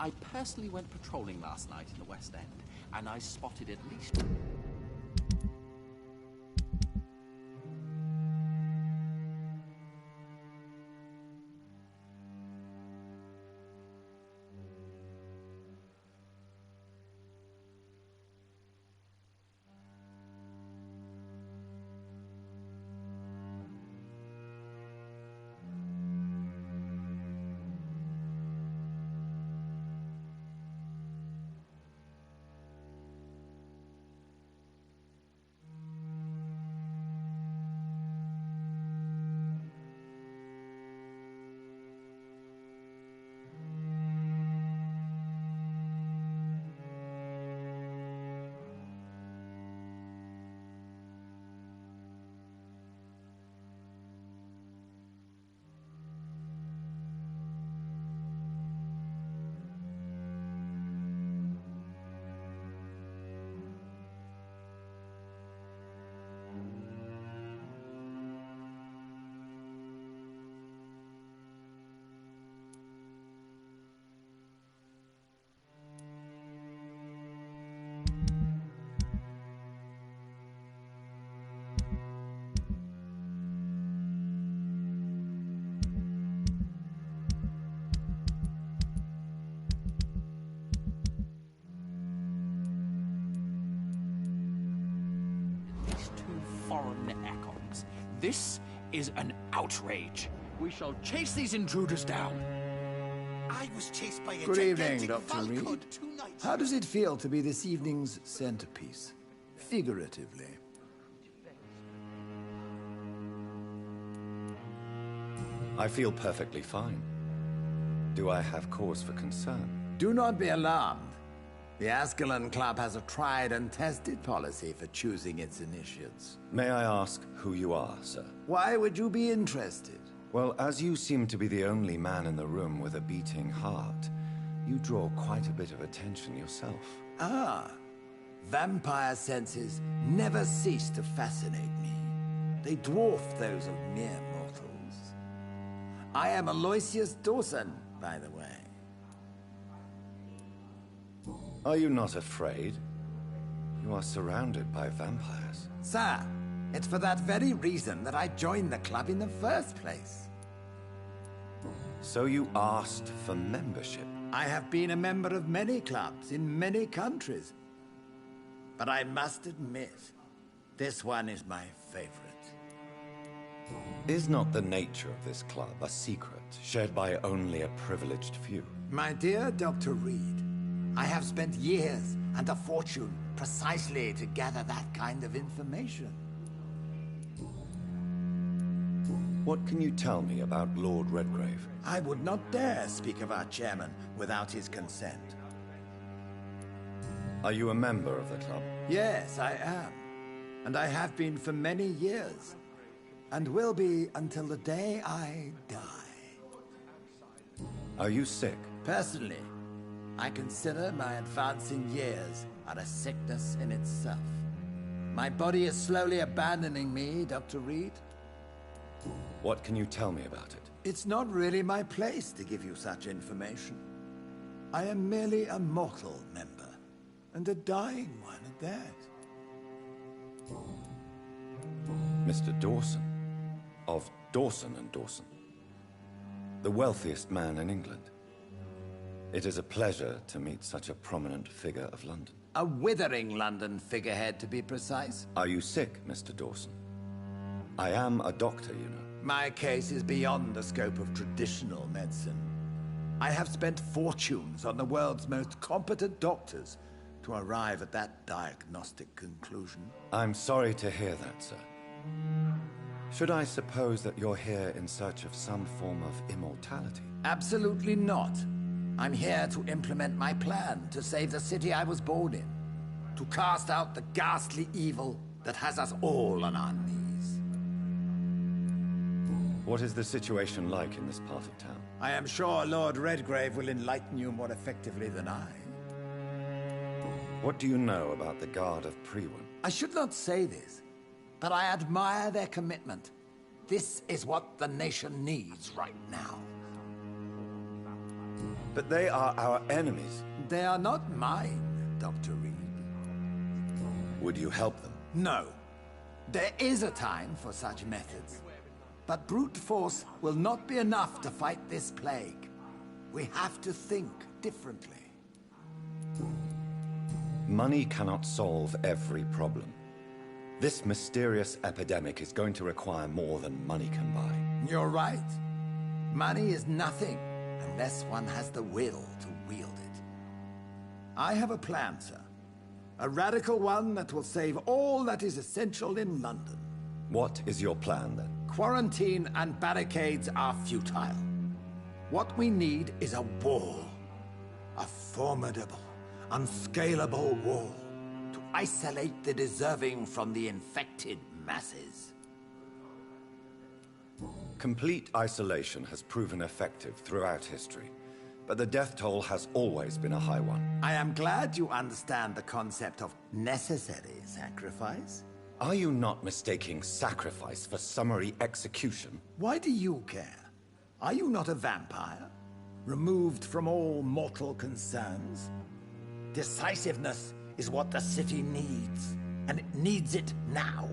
I personally went patrolling last night in the West End, and I spotted at least... foreign echoes. This is an outrage. We shall chase these intruders down. I was chased by a Good evening, gigantic Dr. falcon Reed. 2 nights How ago. does it feel to be this evening's centerpiece? Figuratively. I feel perfectly fine. Do I have cause for concern? Do not be alarmed. The Ascalon Club has a tried and tested policy for choosing its initiates. May I ask who you are, sir? Why would you be interested? Well, as you seem to be the only man in the room with a beating heart, you draw quite a bit of attention yourself. Ah, vampire senses never cease to fascinate me. They dwarf those of mere mortals. I am Aloysius Dawson, by the way. Are you not afraid? You are surrounded by vampires. Sir, it's for that very reason that I joined the club in the first place. So you asked for membership? I have been a member of many clubs in many countries. But I must admit, this one is my favorite. Is not the nature of this club a secret, shared by only a privileged few? My dear Dr. Reed, I have spent years and a fortune precisely to gather that kind of information. What can you tell me about Lord Redgrave? I would not dare speak of our chairman without his consent. Are you a member of the club? Yes, I am. And I have been for many years. And will be until the day I die. Are you sick? Personally, I consider my advancing years are a sickness in itself. My body is slowly abandoning me, Dr. Reed. What can you tell me about it? It's not really my place to give you such information. I am merely a mortal member, and a dying one at that. Mr. Dawson, of Dawson and Dawson, the wealthiest man in England. It is a pleasure to meet such a prominent figure of London. A withering London figurehead, to be precise. Are you sick, Mr. Dawson? I am a doctor, you know. My case is beyond the scope of traditional medicine. I have spent fortunes on the world's most competent doctors to arrive at that diagnostic conclusion. I'm sorry to hear that, sir. Should I suppose that you're here in search of some form of immortality? Absolutely not. I'm here to implement my plan to save the city I was born in. To cast out the ghastly evil that has us all on our knees. What is the situation like in this part of town? I am sure Lord Redgrave will enlighten you more effectively than I. What do you know about the Guard of Prewin? I should not say this, but I admire their commitment. This is what the nation needs right now. But they are our enemies. They are not mine, Dr. Reed. Would you help them? No. There is a time for such methods. But brute force will not be enough to fight this plague. We have to think differently. Money cannot solve every problem. This mysterious epidemic is going to require more than money can buy. You're right. Money is nothing unless one has the will to wield it. I have a plan, sir. A radical one that will save all that is essential in London. What is your plan, then? Quarantine and barricades are futile. What we need is a wall. A formidable, unscalable wall to isolate the deserving from the infected masses. Complete isolation has proven effective throughout history, but the death toll has always been a high one. I am glad you understand the concept of necessary sacrifice. Are you not mistaking sacrifice for summary execution? Why do you care? Are you not a vampire? Removed from all mortal concerns? Decisiveness is what the city needs, and it needs it now.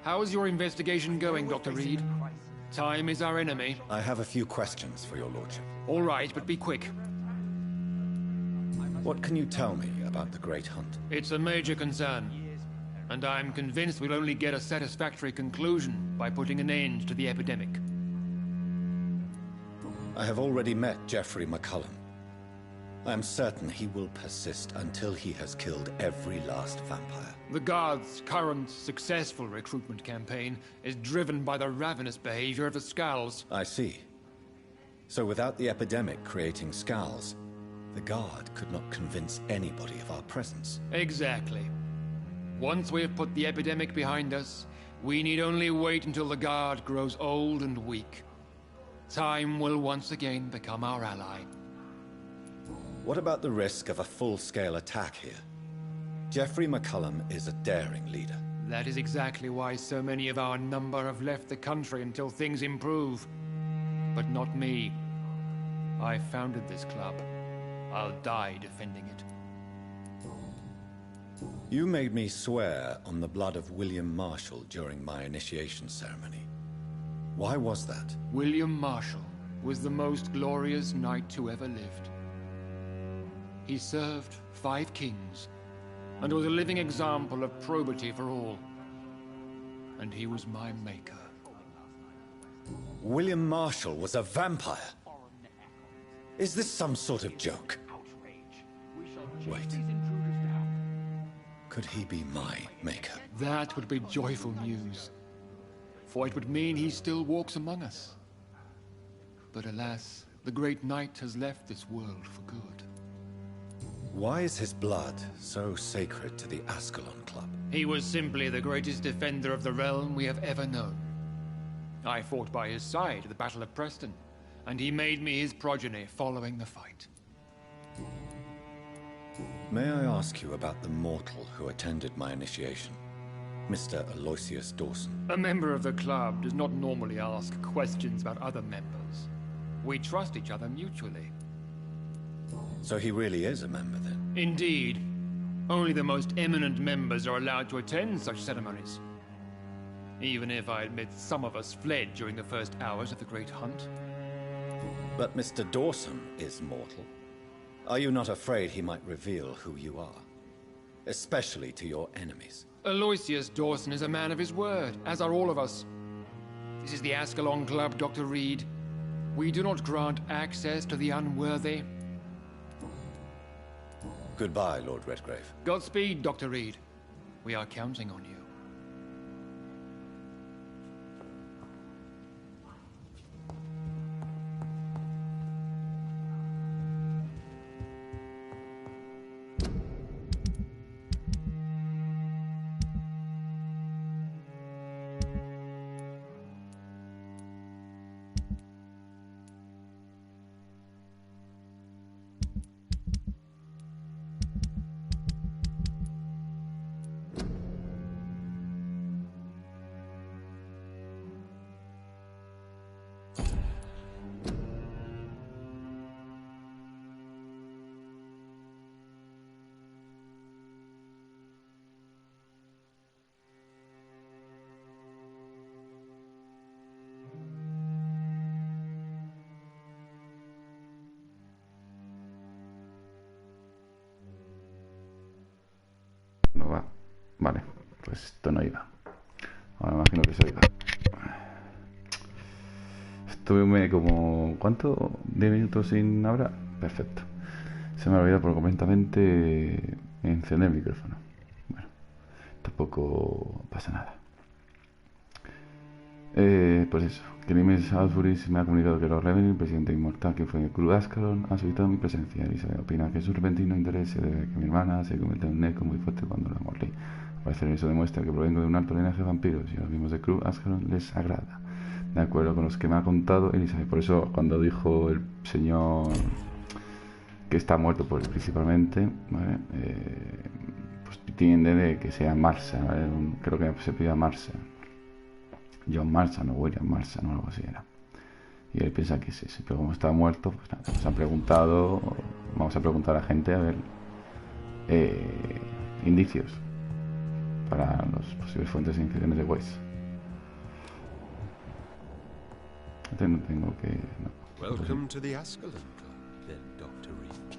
How's your investigation going, Dr. Reed? Time is our enemy. I have a few questions for your lordship. All right, but be quick. What can you tell me about the Great Hunt? It's a major concern, and I'm convinced we'll only get a satisfactory conclusion by putting an end to the epidemic. I have already met Geoffrey McCullum. I am certain he will persist until he has killed every last vampire. The Guard's current successful recruitment campaign is driven by the ravenous behavior of the Skulls. I see. So without the epidemic creating Skulls, the Guard could not convince anybody of our presence. Exactly. Once we have put the epidemic behind us, we need only wait until the Guard grows old and weak. Time will once again become our ally. What about the risk of a full-scale attack here? Geoffrey McCullum is a daring leader. That is exactly why so many of our number have left the country until things improve. But not me. I founded this club. I'll die defending it. You made me swear on the blood of William Marshall during my initiation ceremony. Why was that? William Marshall was the most glorious knight who ever lived. He served 5 kings, and was a living example of probity for all. And he was my maker. William Marshall was a vampire? Is this some sort of joke? Wait. Could he be my maker? That would be joyful news, for it would mean he still walks among us. But alas, the great knight has left this world for good. Why is his blood so sacred to the Ascalon Club? He was simply the greatest defender of the realm we have ever known. I fought by his side at the Battle of Preston, and he made me his progeny following the fight. May I ask you about the mortal who attended my initiation? Mr. Aloysius Dawson. A member of the club does not normally ask questions about other members. We trust each other mutually. So he really is a member, then? Indeed. Only the most eminent members are allowed to attend such ceremonies. Even if I admit some of us fled during the first hours of the Great Hunt. But Mr. Dawson is mortal. Are you not afraid he might reveal who you are? Especially to your enemies. Aloysius Dawson is a man of his word, as are all of us. This is the Ascalon Club, Dr. Reed. We do not grant access to the unworthy. Goodbye, Lord Redgrave. Godspeed, Dr. Reed. We are counting on you. Vale, pues esto no iba. Ahora me imagino que eso iba. Estuve como... ¿cuánto? ¿10 minutos sin hablar? Perfecto. Se me ha olvidado por completamente encender el micrófono. Bueno, tampoco pasa nada. Pues eso, que Nimes Salisbury me ha comunicado que Lord Revenue, el presidente inmortal que fue en el Club Ascalon, ha solicitado mi presencia. Elizabeth opina que su repentino interés se debe a que mi hermana se convierte en un eco muy fuerte cuando la morí. Al parecer eso demuestra que provengo de un alto linaje de vampiros y a los mismos del Club Ascalon les agrada. De acuerdo con los que me ha contado Elizabeth. Por eso cuando dijo el señor que está muerto principalmente, ¿vale? Pues tiende de que sea Marsa, ¿vale? Creo que se pida Marsa. John Marsan o William Marsan o algo así era. Y él piensa que sí, pero como está muerto, pues nada, nos han preguntado, vamos a preguntar a la gente a ver indicios para las posibles fuentes de infecciones de Weiss. Este no tengo que... no. Welcome to the Ascalon Club, then, Dr. Reed.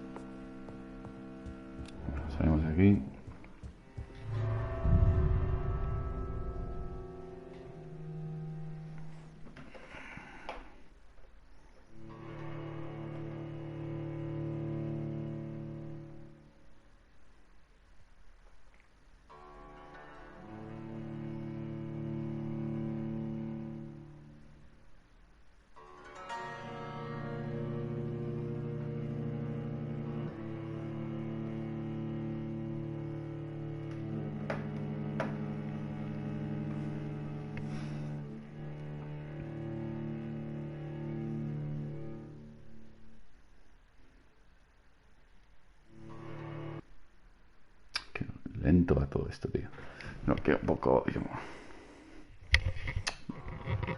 Bueno, salimos de aquí. Lento a todo esto, tío. No, que un poco...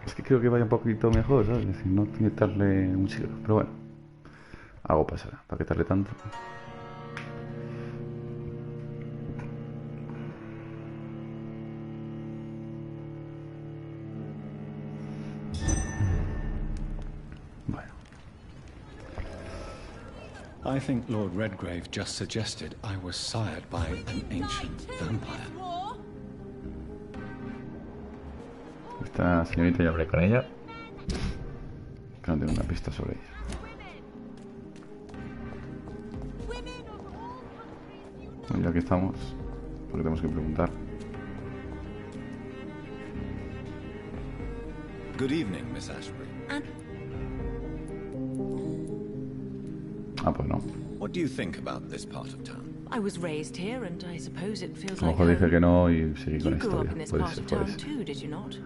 Es que creo que vaya un poquito mejor, ¿sabes? Es decir, no tiene que darle un siglo. Pero bueno, algo pasará. ¿Para qué tarde tanto? Bueno. I think Lord Redgrave just suggested I was sired by an ancient vampire. Esta señorita ya hablé con ella. Que no tengo una pista sobre ella. Bueno, ya que estamos, porque tenemos que preguntar. Good evening, Miss Ashbury. Ah, pues no. What do you think about this part of town? I was raised here, and I suppose it feels A lo like mejor dije home. que no y seguí con You la grew up historia. in this Puede part ser, of puede town ser. too, did you not?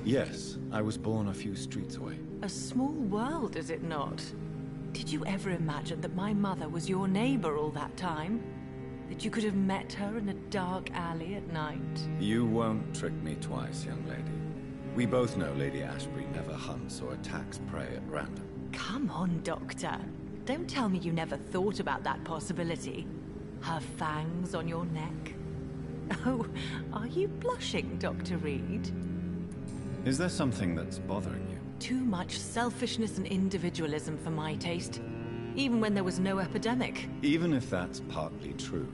Yes, I was born a few streets away. A small world, is it not? Did you ever imagine that my mother was your neighbor all that time? That you could have met her in a dark alley at night? You won't trick me twice, young lady. We both know Lady Ashbury never hunts or attacks prey at random. Come on, Doctor. Don't tell me you never thought about that possibility. Her fangs on your neck. Oh, are you blushing, Dr. Reed? Is there something that's bothering you? Too much selfishness and individualism for my taste. Even when there was no epidemic. Even if that's partly true,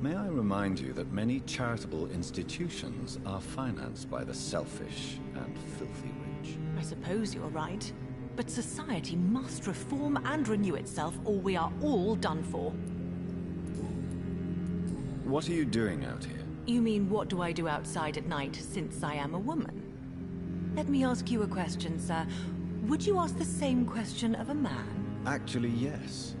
may I remind you that many charitable institutions are financed by the selfish and filthy rich. I suppose you're right. But society must reform and renew itself, or we are all done for. What are you doing out here? You mean, what do I do outside at night, since I am a woman? Let me ask you a question, sir. Would you ask the same question of a man? Actually, yes.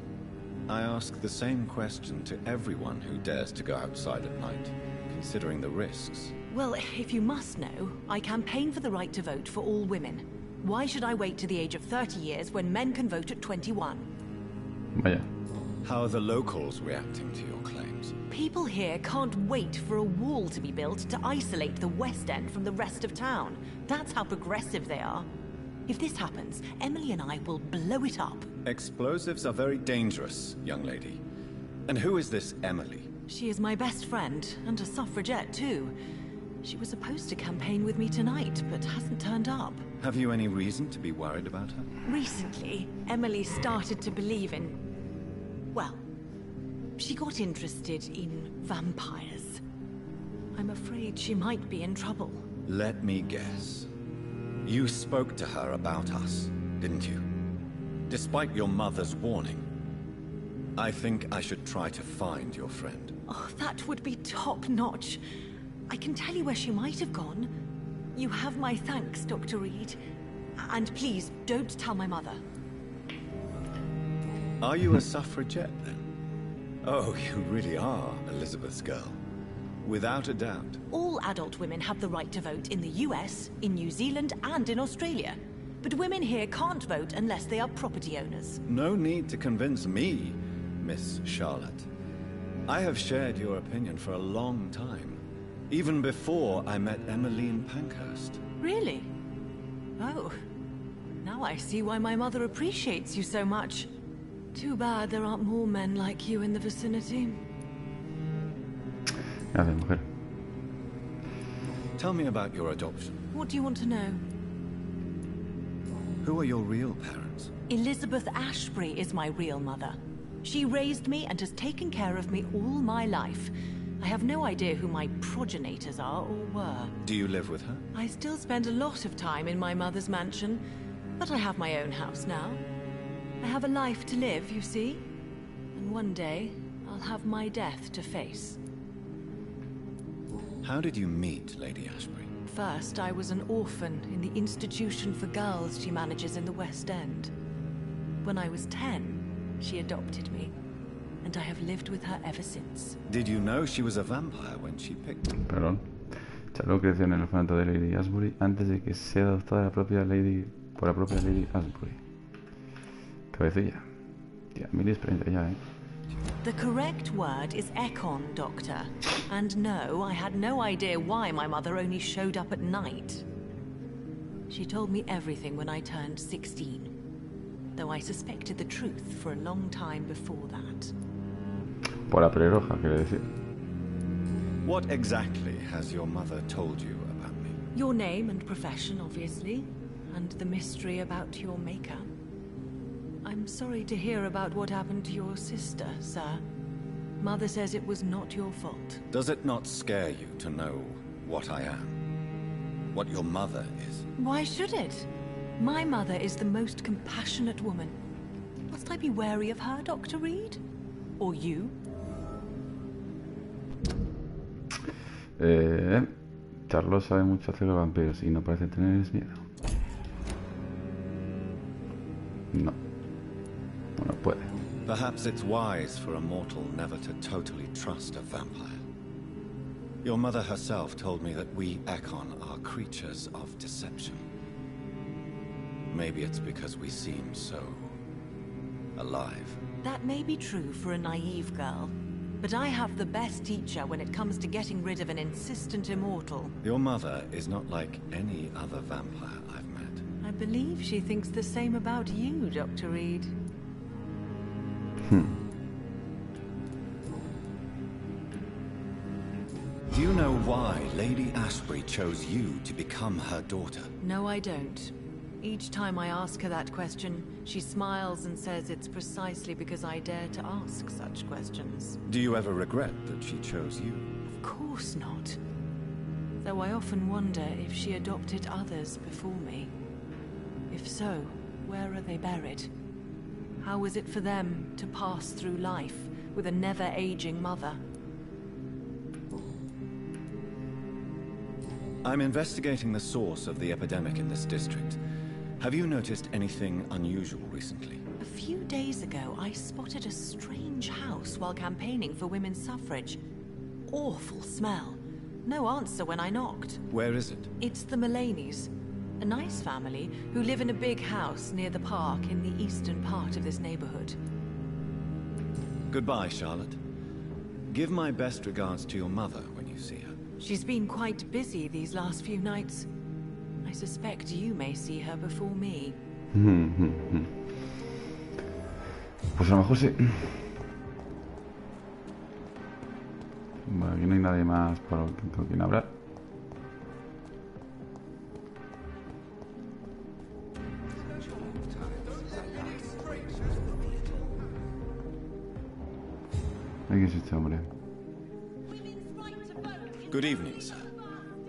I ask the same question to everyone who dares to go outside at night, considering the risks. Well, if you must know, I campaign for the right to vote for all women. Why should I wait to the age of 30 years when men can vote at 21? Vaya. How are the locals reacting to your claims? People here can't wait for a wall to be built to isolate the West End from the rest of town. That's how progressive they are. If this happens, Emily and I will blow it up. Explosives are very dangerous, young lady. And who is this Emily? She is my best friend, and a suffragette too. She was supposed to campaign with me tonight, but hasn't turned up. Have you any reason to be worried about her? Recently, Emily started to believe in... well, She got interested in vampires. I'm afraid she might be in trouble. Let me guess. You spoke to her about us, didn't you? Despite your mother's warning. I think I should try to find your friend. Oh, that would be top-notch. I can tell you where she might have gone. You have my thanks, Dr. Reed. And please, don't tell my mother. Are you a suffragette, then? Oh, you really are Elizabeth's girl. Without a doubt. All adult women have the right to vote in the US, in New Zealand, and in Australia. But women here can't vote unless they are property owners. No need to convince me, Miss Charlotte. I have shared your opinion for a long time. Even before I met Emmeline Pankhurst. Really? Oh. Now I see why my mother appreciates you so much. Too bad there aren't more men like you in the vicinity. Gracias, mujer. Tell me about your adoption. What do you want to know? Who are your real parents? Elizabeth Ashbury is my real mother. She raised me and has taken care of me all my life. I have no idea who my progenitors are or were. Do you live with her? I still spend a lot of time in my mother's mansion, but I have my own house now. I have a life to live, you see. And one day, I'll have my death to face. How did you meet Lady Ashbury? First, I was an orphan in the institution for girls she manages in the West End. When I was 10, she adopted me, and I have lived with her ever since. Did you know she was a vampire when she picked you? Perdón. Charlotte creció en el orfanato de Lady Ashbury antes de que sea adoptada por la propia Lady Ashbury. Cabecilla. Tía, mil experiencia ya, The correct word is Ekon, Doctor. And no, I had no idea why my mother only showed up at night. She told me everything when I turned 16. Though I suspected the truth for a long time before that. Por la pelirroja, quiere decir. What exactly has your mother told you about me? Your name and profession, obviously. And the mystery about your maker. I'm sorry to hear about what happened to your sister, sir. Mother says it was not your fault. Does it not scare you to know what I am? What your mother is? Why should it? My mother is the most compassionate woman. Must I be wary of her, Dr. Reed? Or you? Charlotte sabe mucho acerca de vampiros y no parece tener miedo. No. No puede. Perhaps it's wise for a mortal never to totally trust a vampire. Your mother herself told me that we Ekon are creatures of deception. Maybe it's because we seem so alive. That may be true for a naive girl, but I have the best teacher when it comes to getting rid of an insistent immortal. Your mother is not like any other vampire I've met. I believe she thinks the same about you, Dr. Reed. Do you know why Lady Ashbury chose you to become her daughter? No, I don't. Each time I ask her that question, she smiles and says it's precisely because I dare to ask such questions. Do you ever regret that she chose you? Of course not. Though I often wonder if she adopted others before me. If so, where are they buried? How was it for them to pass through life with a never-aging mother? I'm investigating the source of the epidemic in this district. Have you noticed anything unusual recently? A few days ago, I spotted a strange house while campaigning for women's suffrage. Awful smell. No answer when I knocked. Where is it? It's the Mullaneys, a nice family who live in a big house near the park in the eastern part of this neighborhood. Goodbye, Charlotte. Give my best regards to your mother when you see her. She's been quite busy these last few nights. I suspect you may see her before me. Pues a lo mejor sí. Bueno, aquí no hay nadie más con quien hablar. ¿Quién es este hombre? Good evening, sir.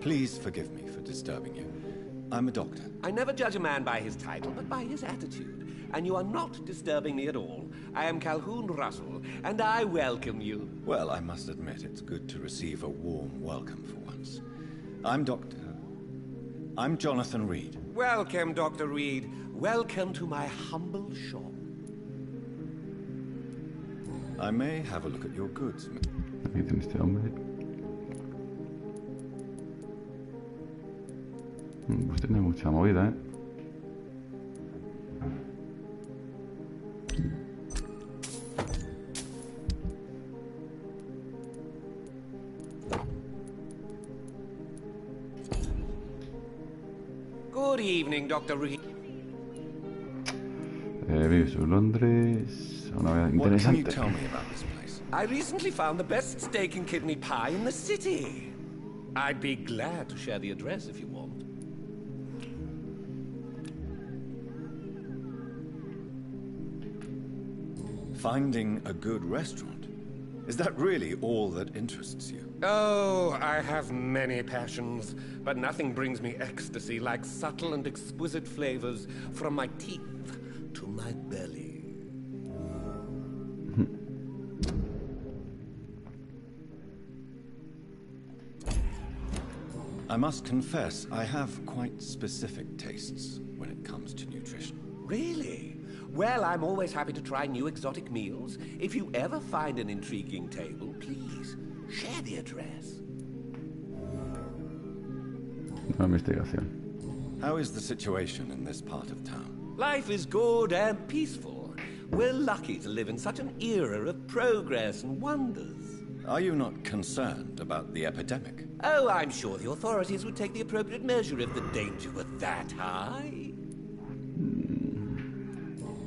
Please forgive me for disturbing you. I'm a doctor. I never judge a man by his title, but by his attitude. And you are not disturbing me at all. I am Calhoun Russell, and I welcome you. Well, I must admit it's good to receive a warm welcome for once. I'm Jonathan Reed. Welcome, Dr. Reed. Welcome to my humble shop. I may have a look at your goods. Aquí tiene este hombre. Pues tiene mucha movida, ¿eh? Good evening, Dr. Reed. Vives en Londres. Una vida What can you interesante. tell me about this place? I recently found the best steak and kidney pie in the city. I'd be glad to share the address if you want. Finding a good restaurant. Is that really all that interests you? Oh, I have many passions, but nothing brings me ecstasy like subtle and exquisite flavors from my teeth to my belly. I must confess, I have quite specific tastes when it comes to nutrition. Really? Well, I'm always happy to try new exotic meals. If you ever find an intriguing table, please share the address. Una investigación. How is the situation in this part of town? Life is good and peaceful. We're lucky to live in such an era of progress and wonders. Are you not concerned about the epidemic? Oh, I'm sure the authorities would take the appropriate measure if the danger were that high.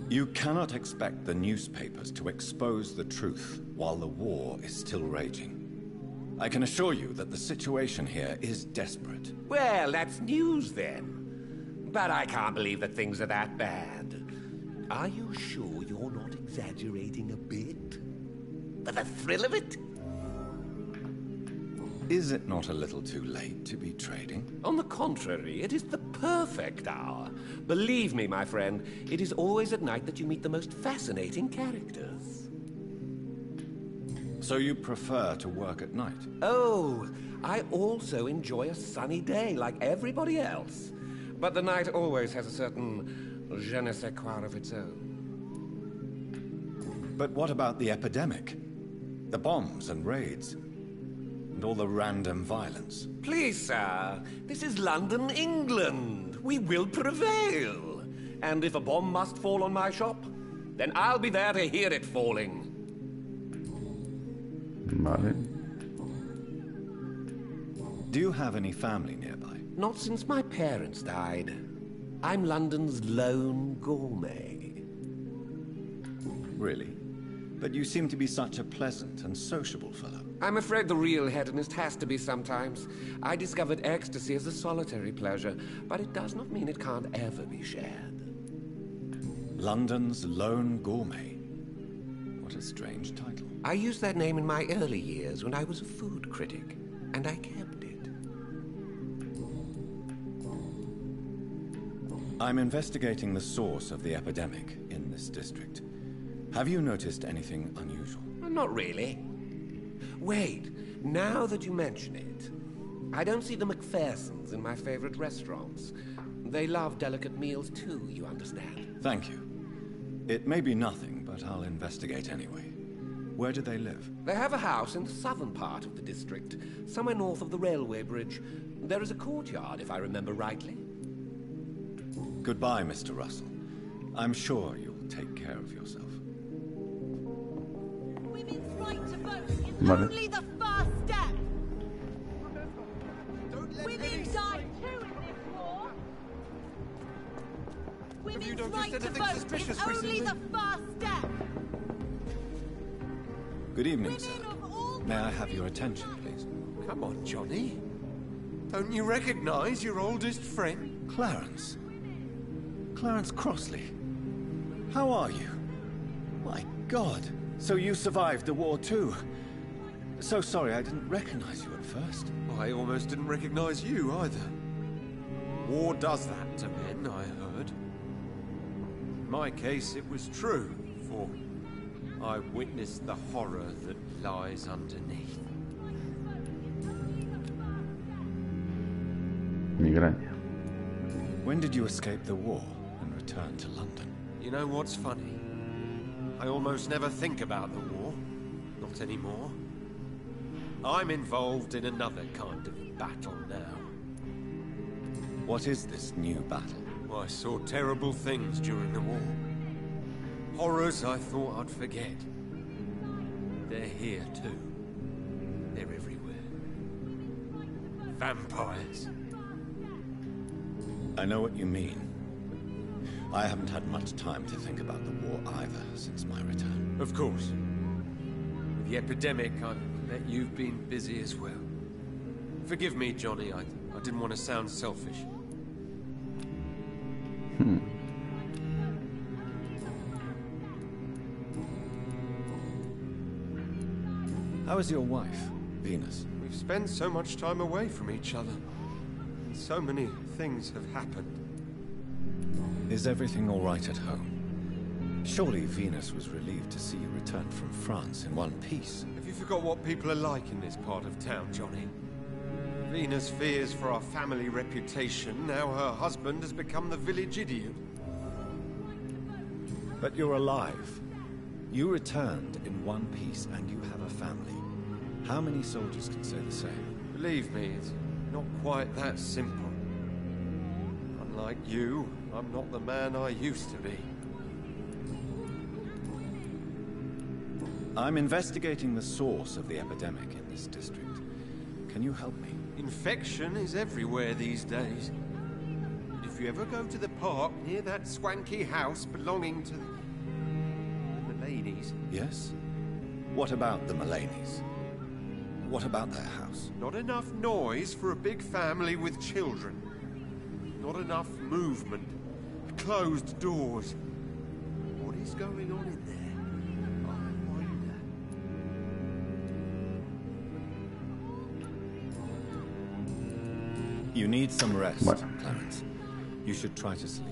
You cannot expect the newspapers to expose the truth while the war is still raging. I can assure you that the situation here is desperate. Well, that's news then. But I can't believe that things are that bad. Are you sure you're not exaggerating a bit? For the thrill of it? Is it not a little too late to be trading? On the contrary, it is the perfect hour. Believe me, my friend, it is always at night that you meet the most fascinating characters. So you prefer to work at night? Oh, I also enjoy a sunny day like everybody else. But the night always has a certain je ne sais quoi of its own. But what about the epidemic? The bombs and raids? And all the random violence? Please, sir, this is London, England. We will prevail. And if a bomb must fall on my shop, then I'll be there to hear it falling. Vale. Do you have any family nearby? Not since my parents died. I'm London's lone gourmet. Really? But you seem to be such a pleasant and sociable fellow. I'm afraid the real hedonist has to be sometimes. I discovered ecstasy as a solitary pleasure, but it does not mean it can't ever be shared. London's lone gourmet. What a strange title. I used that name in my early years when I was a food critic, and I kept it. I'm investigating the source of the epidemic in this district. Have you noticed anything unusual? Not really. Wait, now that you mention it, I don't see the McPhersons in my favorite restaurants. They love delicate meals too, you understand. Thank you. It may be nothing, but I'll investigate anyway. Where do they live? They have a house in the southern part of the district, somewhere north of the railway bridge. There is a courtyard, if I remember rightly. Goodbye, Mr. Russell. I'm sure you'll take care of yourself. Women's right to vote is Vale. only the first step. Women die too in this war. Women's right to vote is only the first step. Good evening, sir. Women of all May I have your attention, please? Come on, Johnny. Don't you recognize your oldest friend? Clarence. Clarence Crossley. How are you? My God. So you survived the war too? So sorry I didn't recognize you at first. I almost didn't recognize you either. War does that to men, I heard. In my case, it was true, for I witnessed the horror that lies underneath. Migraña. When did you escape the war and return to London? You know what's funny? I almost never think about the war. Not anymore. I'm involved in another kind of battle now. What is this new battle? I saw terrible things during the war. Horrors I thought I'd forget. They're here too. They're everywhere. Vampires. I know what you mean. I haven't had much time to think about the war either since my return. Of course. With the epidemic, I bet you've been busy as well. Forgive me, Johnny, I didn't want to sound selfish. How is your wife, Venus? We've spent so much time away from each other. And so many things have happened. Is everything all right at home? Surely Venus was relieved to see you return from France in one piece. Have you forgot what people are like in this part of town, Johnny? Venus fears for our family reputation. Now her husband has become the village idiot. But you're alive. You returned in one piece and you have a family. How many soldiers can say the same? Believe me, it's not quite that simple. Unlike you, I'm not the man I used to be. I'm investigating the source of the epidemic in this district. Can you help me? Infection is everywhere these days. But if you ever go to the park near that swanky house belonging to the Mullaneys... Yes? What about the Mullaneys? What about their house? Not enough noise for a big family with children. Not enough movement. Closed doors. What is going on in there? I wonder. You need some rest, What? Clarence. You should try to sleep.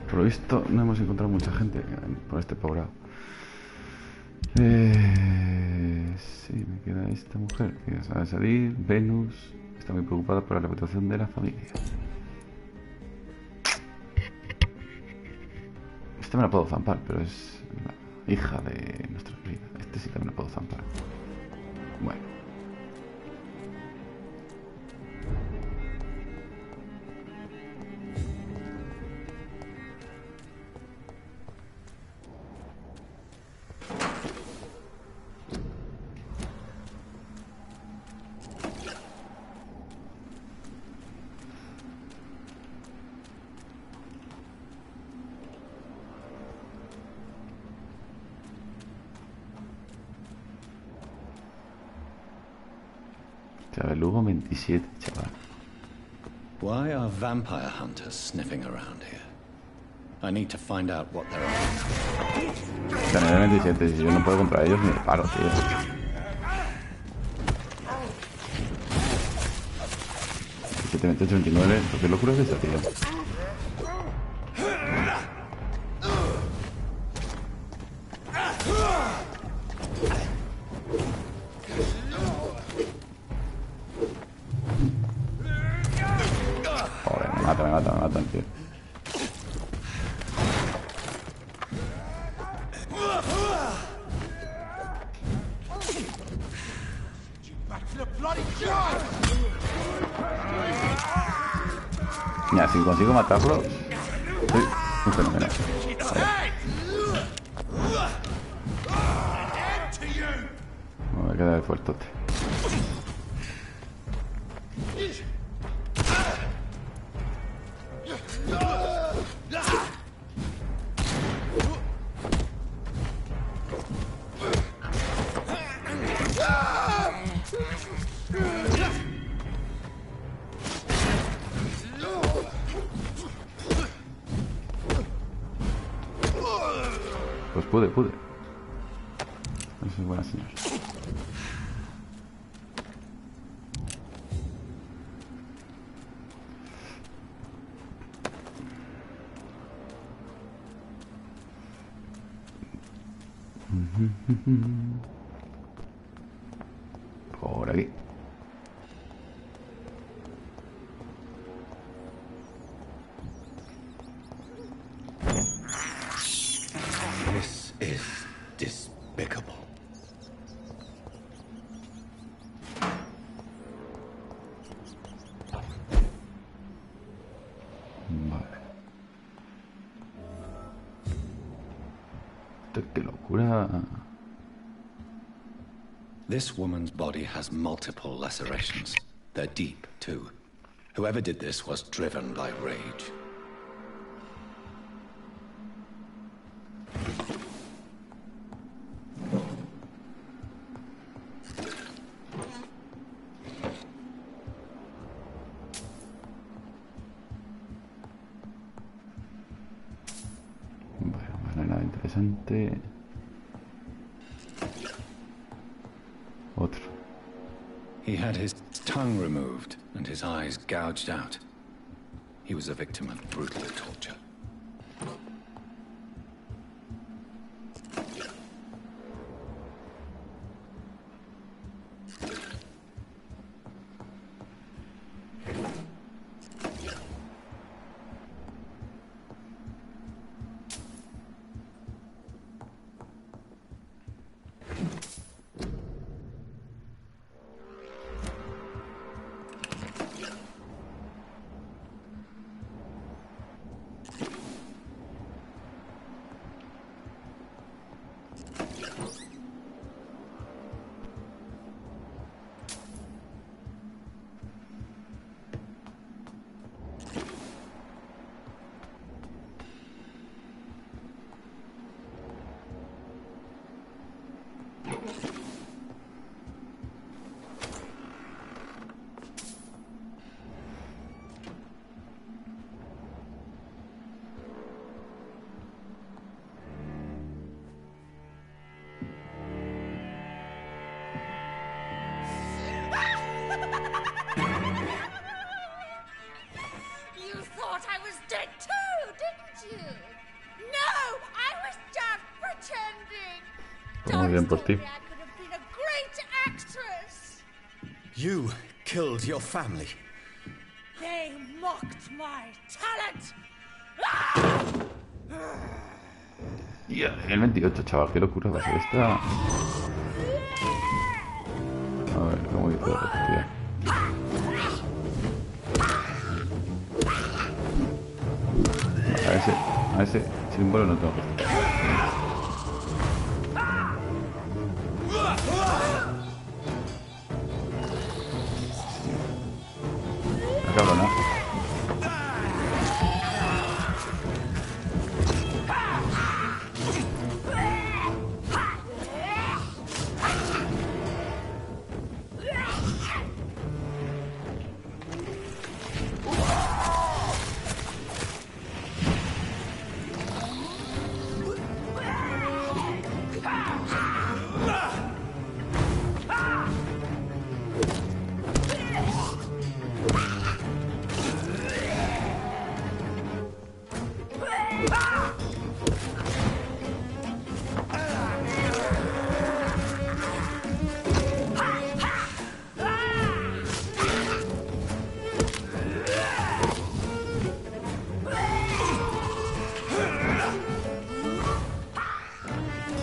Por lo visto no hemos encontrado mucha gente por este poblado. Sí, me queda esta mujer que ya sabe salir. Venus está muy preocupada por la reputación de la familia. Este me la puedo zampar, pero es la hija de nuestra querida. Este sí que me la puedo zampar. Bueno. Luego 27, chaval. Why are vampire hunters sniffing around here? I need to find out what they're up Tener 27, si yo no puedo comprar ellos ni de paro, tío. 27, 28, 29, ¿qué locura es esa, tío? Me matan, tío. Mira, si consigo matarlo, soy un fenómeno. Me queda de fuertote. pude. Eso es buena señal. Por aquí. This is despicable. Vale. ¡Qué locura! This woman's body has multiple lacerations. They're deep, too. Whoever did this was driven by rage. Bueno, no hay nada interesante. Otro. He had his tongue removed and his eyes gouged out. He was a victim of brutal torture. Muy bien por ti. You killed your family. They mocked my talent. Ya, el 28, chaval, qué locura va a ser esta. A ver, cómo dice la partida. A ese símbolo no tengo que estar. La cabrona.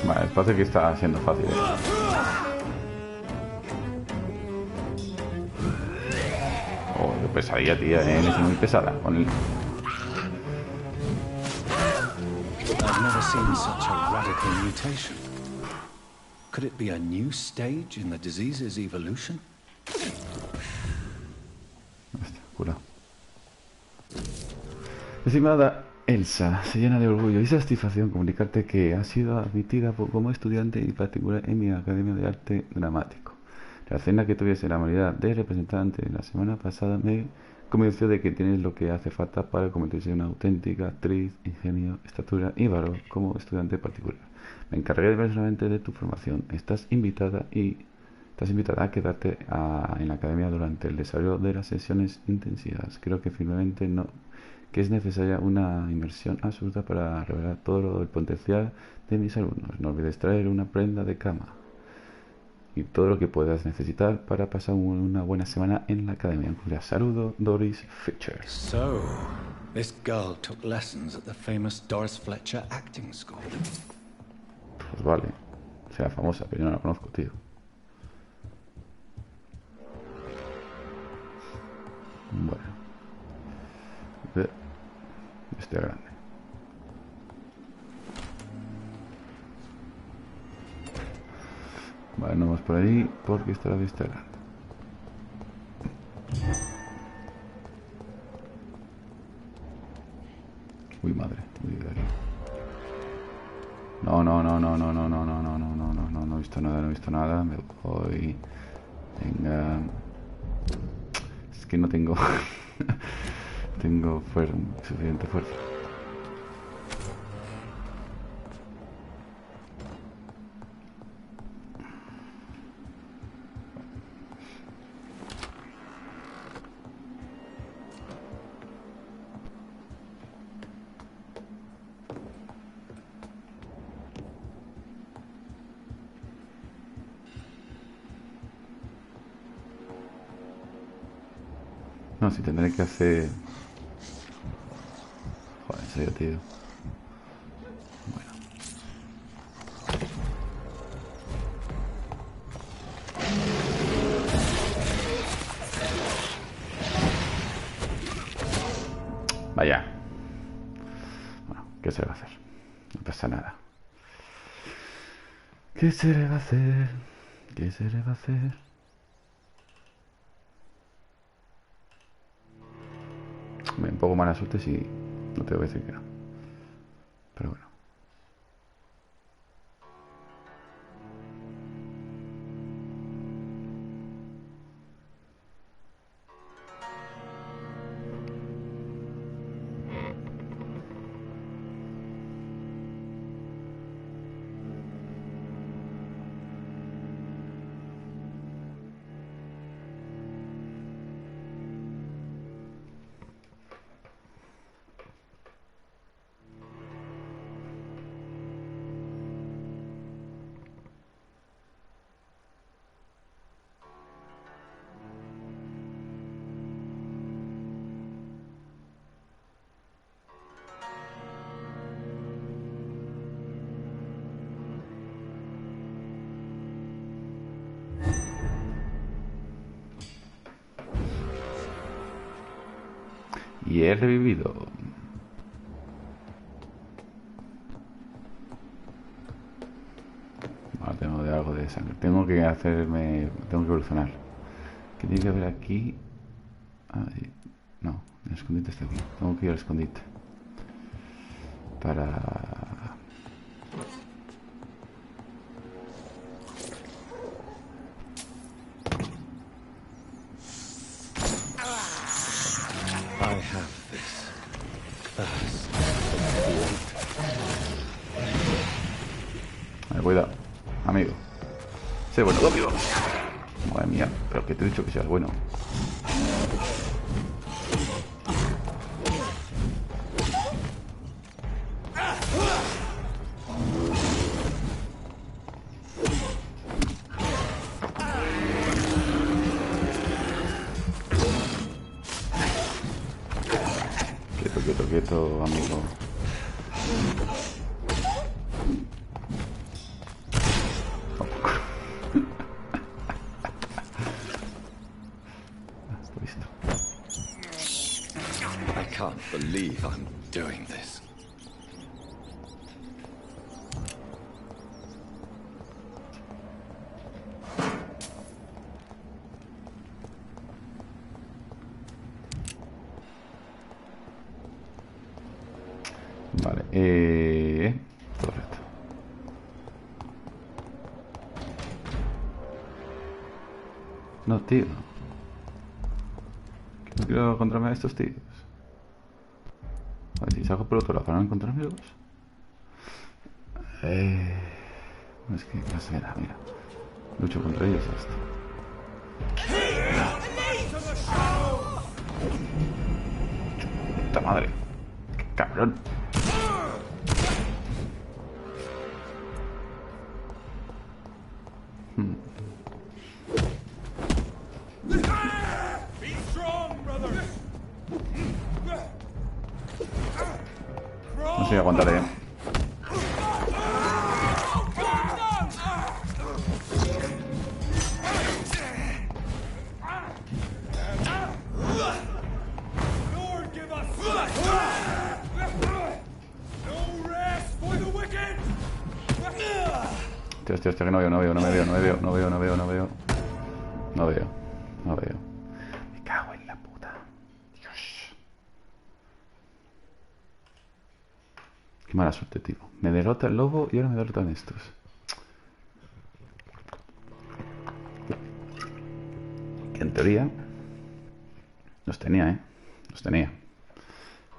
Vale, parece que está siendo fácil. Oh, qué pesadilla, tía, es muy pesada con el... I've never seen such a radical mutation. Could it be a new stage in the disease's evolution? Curado. Estimada Elsa, se llena de orgullo y satisfacción comunicarte que ha sido admitida como estudiante y particular en mi Academia de Arte Dramático. La cena que tuviese la modalidad de representante la semana pasada me convenció de que tienes lo que hace falta para convertirse en una auténtica actriz, ingenio, estatura y valor como estudiante particular. Me encargué personalmente de tu formación. Estás invitada a quedarte en la academia durante el desarrollo de las sesiones intensivas. Creo que firmemente que es necesaria una inversión absurda para revelar todo el potencial de mis alumnos. No olvides traer una prenda de cama y todo lo que puedas necesitar para pasar una buena semana en la academia. Saludo, Doris Fletcher. So, this girl took lessons at the famous Doris Fletcher acting school. Pues vale, sea famosa, pero yo no la conozco, tío. Bueno, este grande. Vale, no vamos por ahí porque está la vista grande. Uy, madre, uy, de aquí. No he visto nada, me voy. Venga. Es que no tengo suficiente fuerza. No, si tendré que hacer... Joder, en serio, tío. Bueno. Vaya. Bueno, ¿qué se le va a hacer? No pasa nada. ¿Qué se le va a hacer? ¿Qué se le va a hacer? Un poco mala suerte si no te voy a decir que no. Pero bueno. Y he revivido. Ahora tengo de algo de sangre. Tengo que evolucionar. ¿Qué tiene que haber aquí? Ah, no, el escondite está aquí. Tengo que ir al escondite. Para... Cuidado, amigo. Sé bueno, rápido. Madre mía, pero que te he dicho que seas bueno. Quieto, amigo. Believe I'm doing this. Vale, todo esto. No, tío. No quiero encontrarme a estos tíos. A ver si salgo por otro lado para no encontrármelos. Es que no sé nada, mira. Lucho contra ellos hasta. ¡Puta madre! ¡Qué cabrón! No sé si aguantaré. Hostia, que no veo. Me cago en la puta. Dios. Qué mala suerte, tío. Me derrota el lobo y ahora me derrotan estos. Que en teoría los tenía, ¿eh? Los tenía.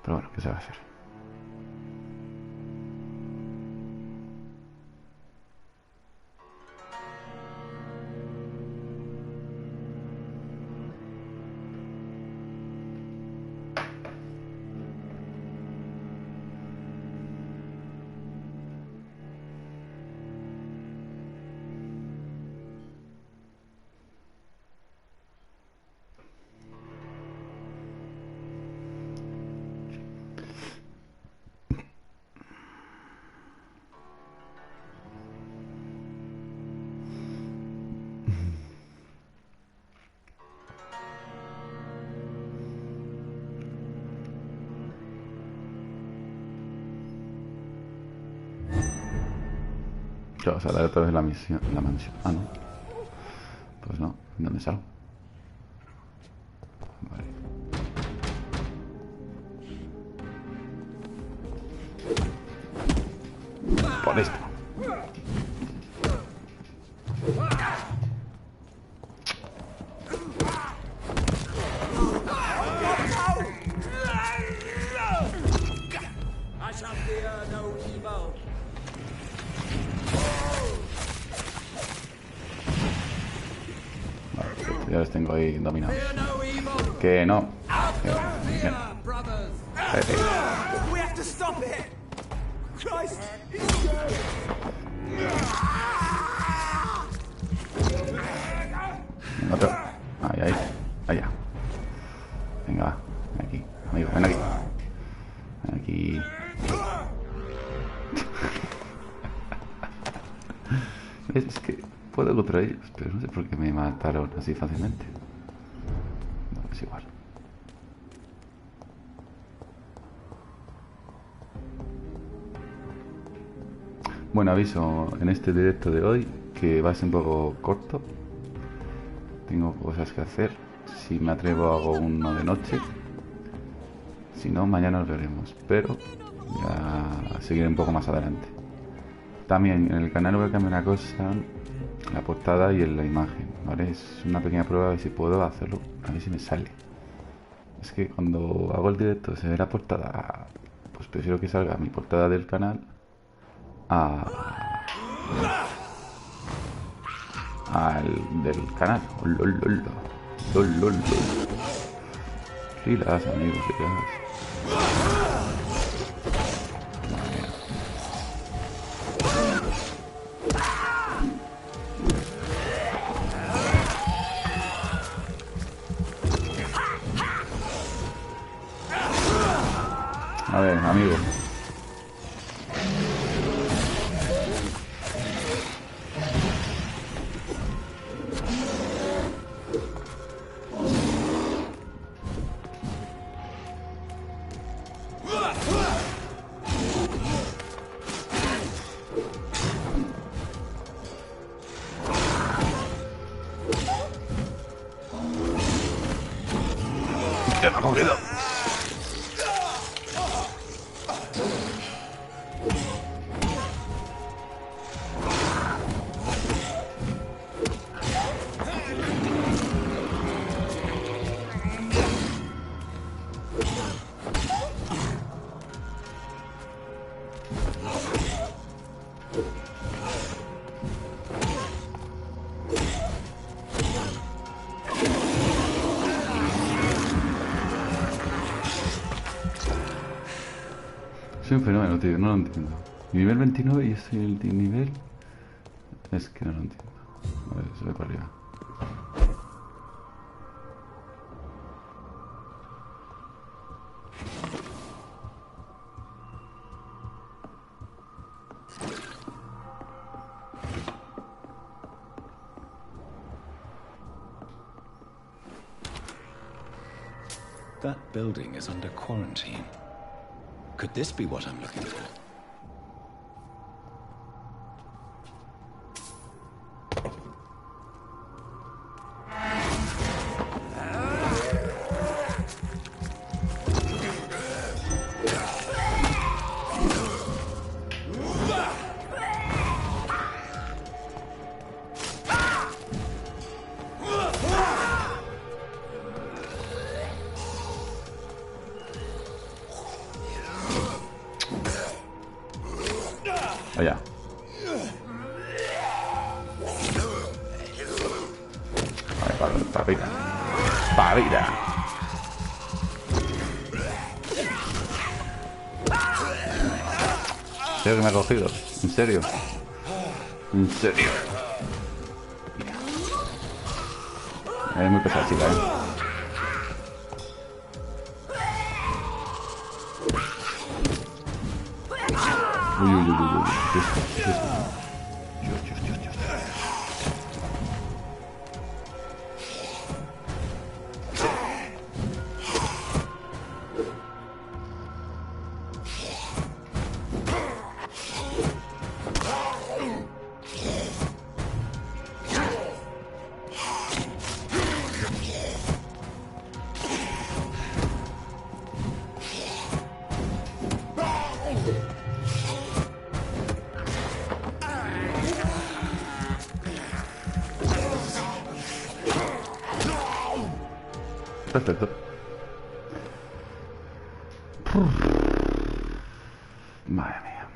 Pero bueno, ¿qué se va a hacer? O sea, darle otra vez la mansión. Ah, no. Pues no. ¿Dónde salgo? Vale. Por esto. Ya los tengo ahí dominados. Que no. Otro. Ahí. Allá. Venga, ven aquí. Amigo, ven aquí. Ven aquí. Es que puedo contra ellos, pero no sé por qué me mataron así fácilmente. No, es igual. Bueno, aviso en este directo de hoy que va a ser un poco corto. Tengo cosas que hacer. Si me atrevo hago uno de noche. Si no, mañana nos veremos. Pero ya seguiré un poco más adelante. También en el canal voy a cambiar una cosa, la portada y en la imagen, ¿vale? Es una pequeña prueba de si puedo hacerlo, a ver si me sale. Es que cuando hago el directo se ve la portada, pues prefiero que salga mi portada del canal al del canal. Relax, amigos, relax. A ver, amigo. ¡Te me ha cogido! Soy un fenómeno, tío, no lo entiendo. Nivel 29 y estoy en el nivel... Es que no lo entiendo. A ver, se ve para arriba. That building is under quarantine. Could this be what I'm looking for? Allá. Vale, para vida. Para vida. ¿En serio que me ha cogido? ¿En serio? ¿En serio? Es muy pesada, chica, Uy, uy, uy, uy, uy. ¿Qué es esto? ¿Qué es esto? Dios, Dios, Dios, Dios. Perfecto. Madre mía.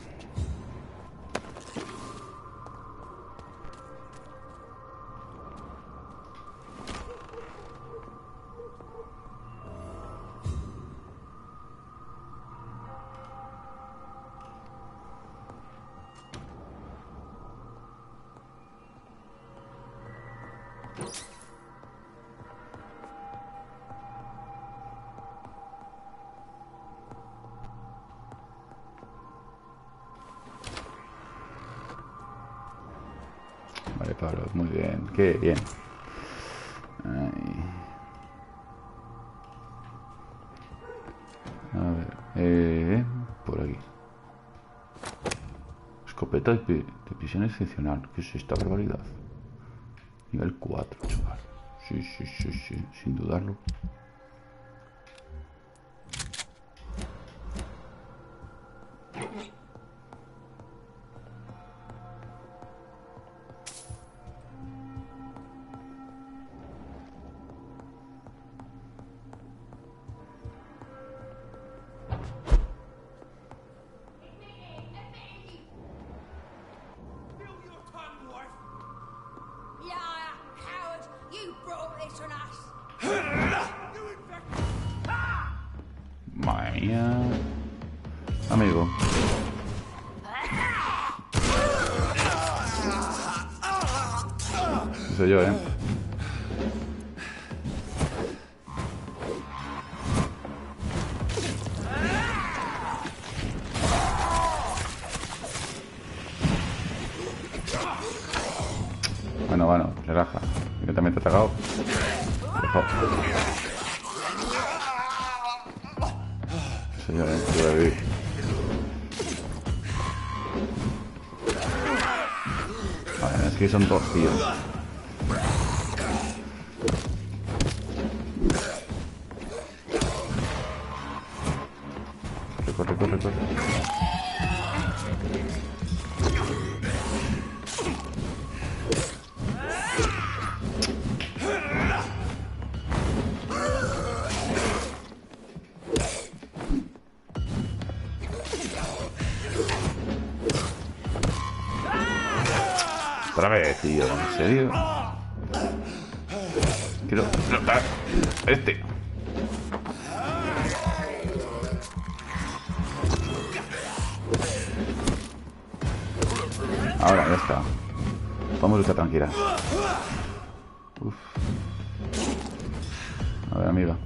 Vale, Pablo, muy bien, qué bien. Ay. A ver, por aquí. Escopeta de prisión excepcional. ¿Qué es esta barbaridad? Nivel 4, chaval. Sí, sí, sí, sí, sin dudarlo. Madre mía. Amigo. Soy yo, Bueno, relaja. Yo también te he atacado. Soy yo, yo voy a vivir. Vale, es que son dos, tío. Corre, corre, corre. Otra vez, tío, ¿en serio? Quiero explotar este. Ahora, ya está. Vamos a luchar tranquila. Uf. A ver, amiga.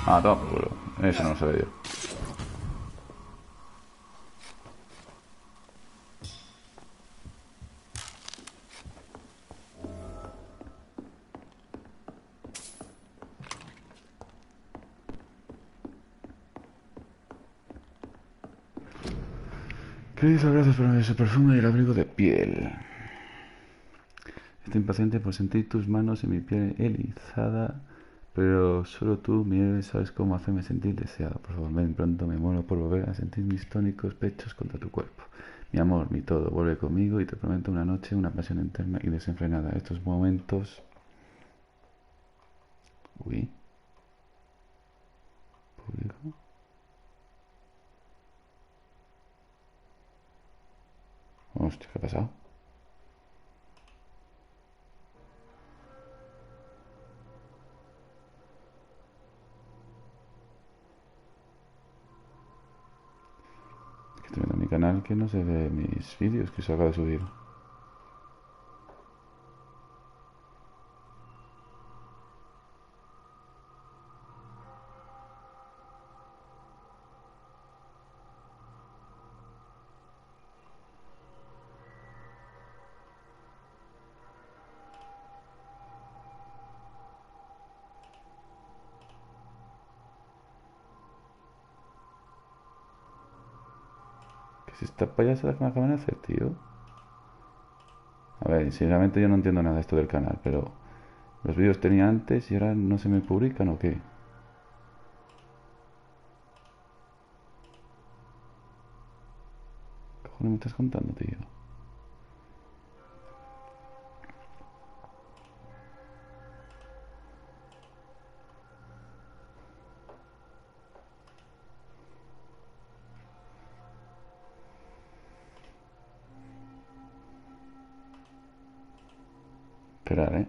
Ah, toma por culo. Eso no lo sabía yo. Queridos, gracias por ese perfume y el abrigo de piel. Estoy impaciente por sentir tus manos en mi piel erizada, pero solo tú, mi héroe, sabes cómo hacerme sentir deseado. Por favor, ven pronto, me muero por volver a sentir mis tónicos pechos contra tu cuerpo. Mi amor, mi todo, vuelve conmigo y te prometo una noche, una pasión eterna y desenfrenada. Estos momentos... Uy. ¿Público? Hostia, ¿qué ha pasado? Estoy viendo mi canal que no se ve mis vídeos que se acaba de subir. ¿Qué es esta payasada que me acaban de hacer, tío? A ver, sinceramente yo no entiendo nada de esto del canal, pero... ¿Los vídeos tenía antes y ahora no se me publican o qué? ¿Qué cojones me estás contando, tío? Esperar, ¿eh?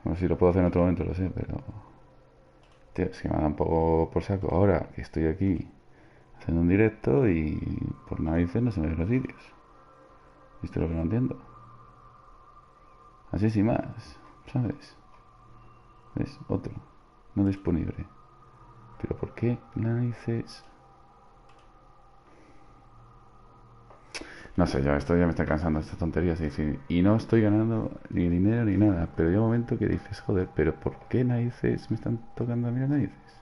A ver si lo puedo hacer en otro momento, lo sé, pero... Tío, es que me da un poco por saco. Ahora que estoy aquí haciendo un directo y por narices no se me ven los vídeos. Esto es lo que no entiendo. Así sin más, ¿sabes? Es otro, no disponible. Pero ¿por qué narices? No sé, ya esto ya me está cansando estas tonterías y no estoy ganando ni dinero ni nada. Pero hay un momento que dices, joder, pero ¿por qué narices me están tocando a mí las narices?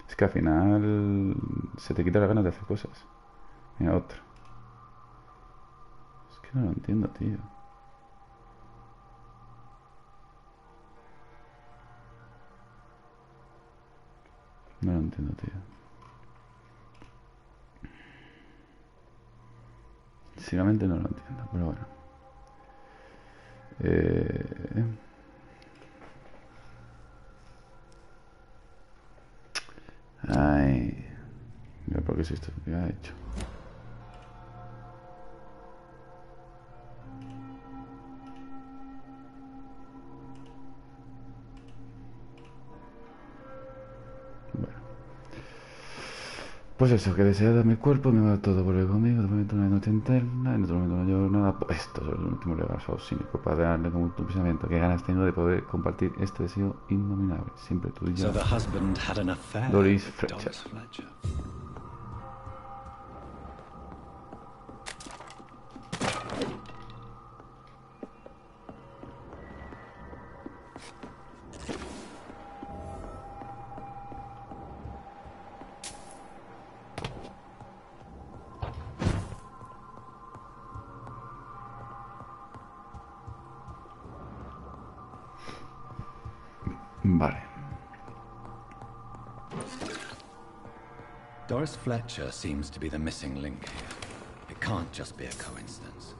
Es que al final se te quita la ganas de hacer cosas. Mira, otro. Es que no lo entiendo, tío. No lo entiendo, tío. Sinceramente no lo entiendo, pero bueno. Ay. Mira, ¿por qué es esto? ¿Qué ha hecho? Pues eso, que desea de mi cuerpo, me va todo volver conmigo, de momento una noche interna, en otro momento no llevo nada, pues esto es el último regalo cínico para darle como tu pensamiento, que ganas tengo de poder compartir este deseo innominable, siempre tuyo. So the husband had an affair Doris with Fletcher. Doris Fletcher. Vale. Doris Fletcher seems to be the missing link here. It can't just be a coincidence.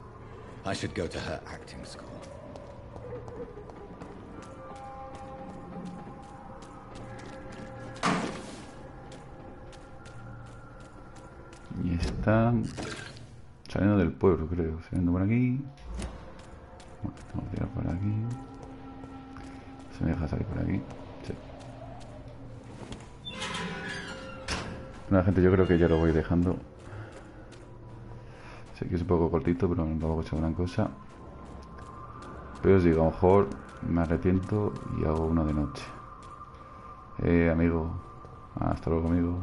I should go to her acting school. Y están saliendo del pueblo, creo. Saliendo por aquí. Bueno, vamos a tirar por aquí. Se me deja salir por aquí. Sí. Bueno, gente, yo creo que ya lo voy dejando. Sé que es un poco cortito, pero tampoco he hecho gran cosa. Pero os digo, a lo mejor me arrepiento y hago uno de noche. Amigo. Hasta luego, amigo.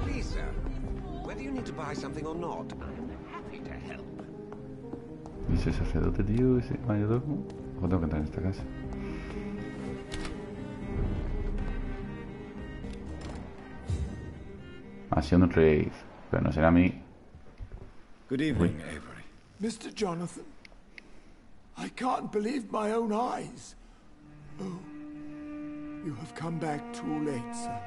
Please, sir, whether you need to buy something or not, I'm happy to help. ¿Y ese sacerdote, tío? ¿Ese mayordomo? ¿O tengo que entrar en esta casa? Ha sido un rey, pero no será a mí. Good evening, Avery. Mr. Jonathan, I can't believe my own eyes. Oh, you have come back too late, sir.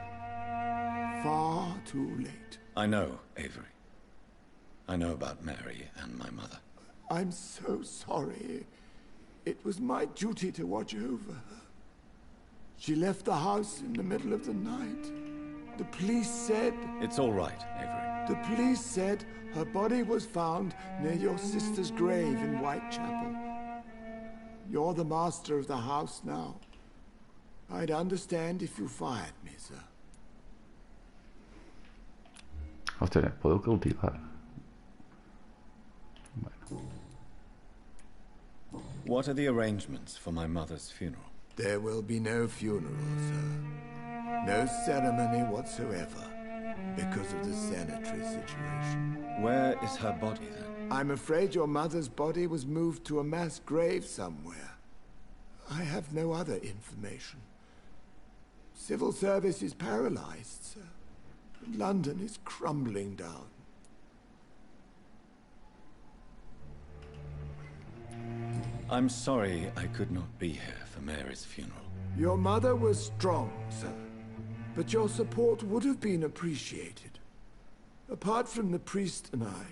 Far too late. I know, Avery. I know about Mary and my mother. I'm so sorry. It was my duty to watch over her. She left the house in the middle of the night. The police said... It's all right, Avery. The police said her body was found near your sister's grave in Whitechapel. You're the master of the house now. I'd understand if you fired me, sir. Hostia, puedo cultivar. Bueno. What are the arrangements for my mother's funeral? There will be no funeral, sir. No ceremony whatsoever, because of the sanitary situation. Where is her body, then? I'm afraid your mother's body was moved to a mass grave somewhere. I have no other information. Civil service is paralyzed, sir. London is crumbling down. I'm sorry I could not be here for Mary's funeral. Your mother was strong, sir. But your support would have been appreciated. Apart from the priest and I,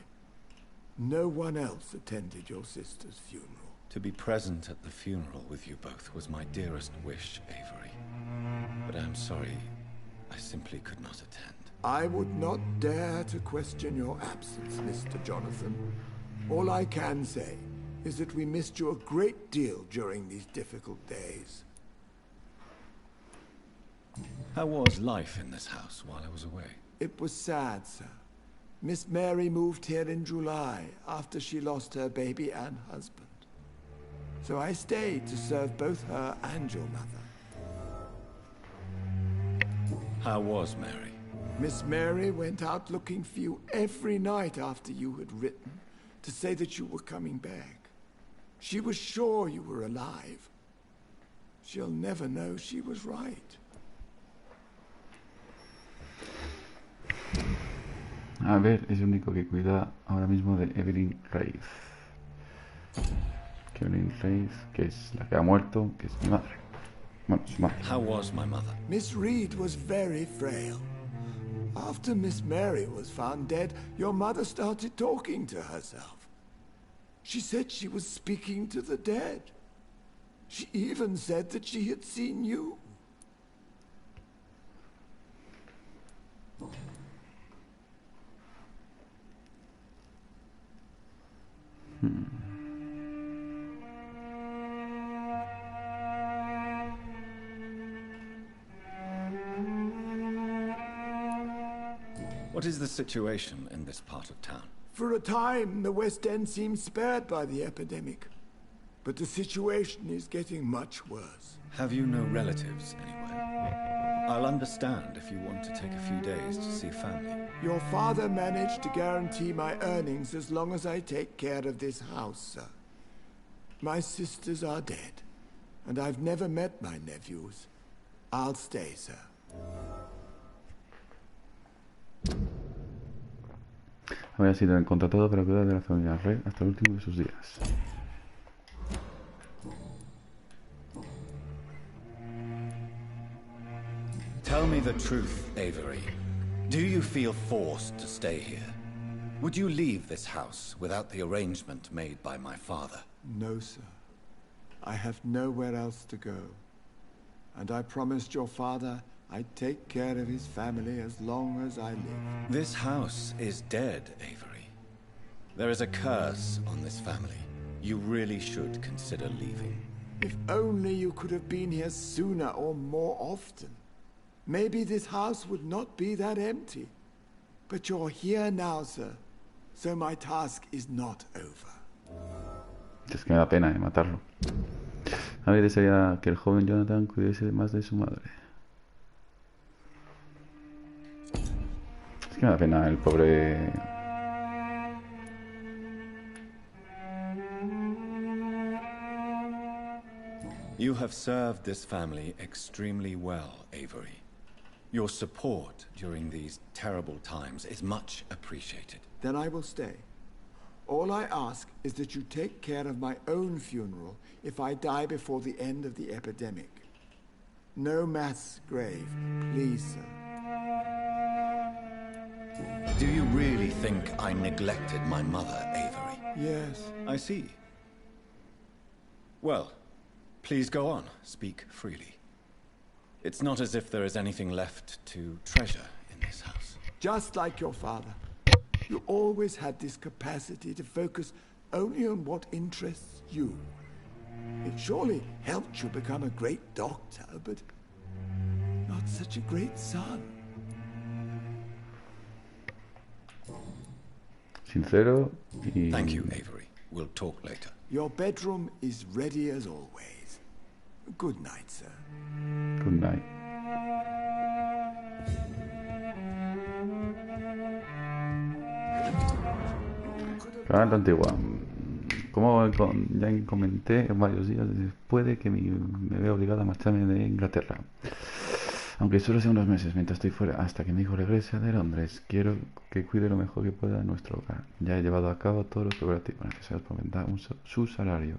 no one else attended your sister's funeral. To be present at the funeral with you both was my dearest wish, Avery. But I'm sorry, I simply could not attend. I would not dare to question your absence, Mr. Jonathan. All I can say is that we missed you a great deal during these difficult days. How was life in this house while I was away? It was sad, sir. Miss Mary moved here in July after she lost her baby and husband. So I stayed to serve both her and your mother. How was Mary? Miss Mary went out looking for you every night after you had written to say that you were coming back. She was sure you were alive. She'll never know she was right. A ver, es el único que cuida ahora mismo de Evelyn Reis. Evelyn Reis, que es la que ha muerto, que es mi madre. Bueno, su madre. How was my mother? Miss Reed was very frail. After Miss Mary was found dead, your mother started talking to herself. She said she was speaking to the dead. She even said that she had seen you. What is the situation in this part of town? For a time, the West End seemed spared by the epidemic. But the situation is getting much worse. Have you no relatives anywhere? I'll understand if you want to take a few days to see family. Your father managed to guarantee my earnings as long as I take care of this house, sir. My sisters are dead, and I've never met my nephews. I'll stay, sir. Había sido contratado para cuidar de la familia Rey hasta el último de sus días. Tell me the truth, Avery. Do you feel forced to stay here? Would you leave this house without the arrangement made by my father? No, sir. I have nowhere else to go. And I promised your father I'd take care of his family as long as I live. This house is dead, Avery. There is a curse on this family. You really should consider leaving. If only you could have been here sooner or more often. Maybe this house would not be that empty. But you're here now, sir. So my task is not over. Es que me da pena matarlo. A ver, desearía que el joven Jonathan cuidase más de su madre. Es que me da pena el pobre... You have served this family extremely well, Avery. Your support during these terrible times is much appreciated. Then I will stay. All I ask is that you take care of my own funeral if I die before the end of the epidemic. No mass grave, please, sir. Do you really think I neglected my mother, Avery? Yes. I see. Well, please go on. Speak freely. It's not as if there is anything left to treasure in this house. Just like your father. You always had this capacity to focus only on what interests you. It surely helped you become a great doctor, but not such a great son. Sincero y... Thank you, Avery. We'll talk later. Your bedroom is ready as always. Good night, sir. Good night. Garganta antigua. Como ya comenté en varios días, puede que me vea obligado a marcharme de Inglaterra. Aunque solo sea unos meses mientras estoy fuera, hasta que mi hijo regrese de Londres. Quiero que cuide lo mejor que pueda de nuestro hogar. Ya he llevado a cabo todos los preparativos necesarios para aumentar su salario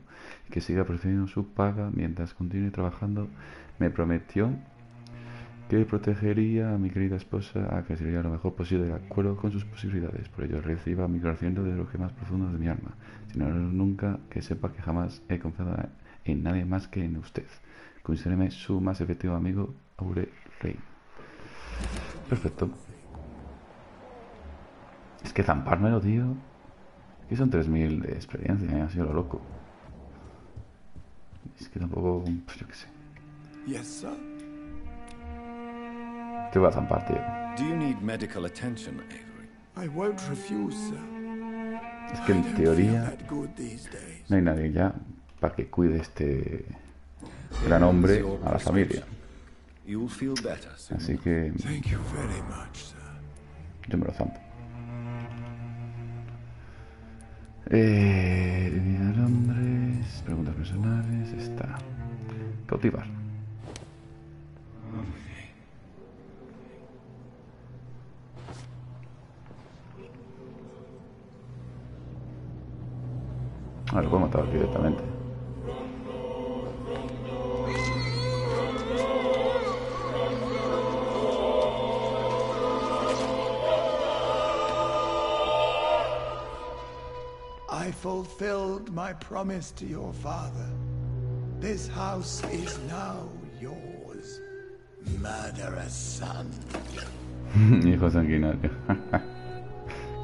y que siga recibiendo su paga mientras continúe trabajando. Me prometió que protegería a mi querida esposa, a que sería lo mejor posible de acuerdo con sus posibilidades. Por ello reciba mi agradecimiento de lo que más profundo de mi alma. Sin nunca que sepa que jamás he confiado en nadie más que en usted. Considéreme su más efectivo amigo, Aure Rey. Perfecto. Es que zampármelo, tío. Aquí son 3000 de experiencia, ha sido lo loco. Es que tampoco, pues yo qué sé. Yes, sir. Te voy a zampar, tío. Do you need medical attention, Avery? I won't refuse, sir. Es que en I don't teoría feel that good these days. no hay nadie ya para que cuide este gran hombre a la familia. You'll feel better soon. Así que Thank you very much, sir. yo me lo zampo. Nombres, preguntas personales, está. Cautivar. Ah, lo puedo matar aquí directamente. I fulfilled my promise to your father. This house is now yours, murderous son. Hijo sanguinario.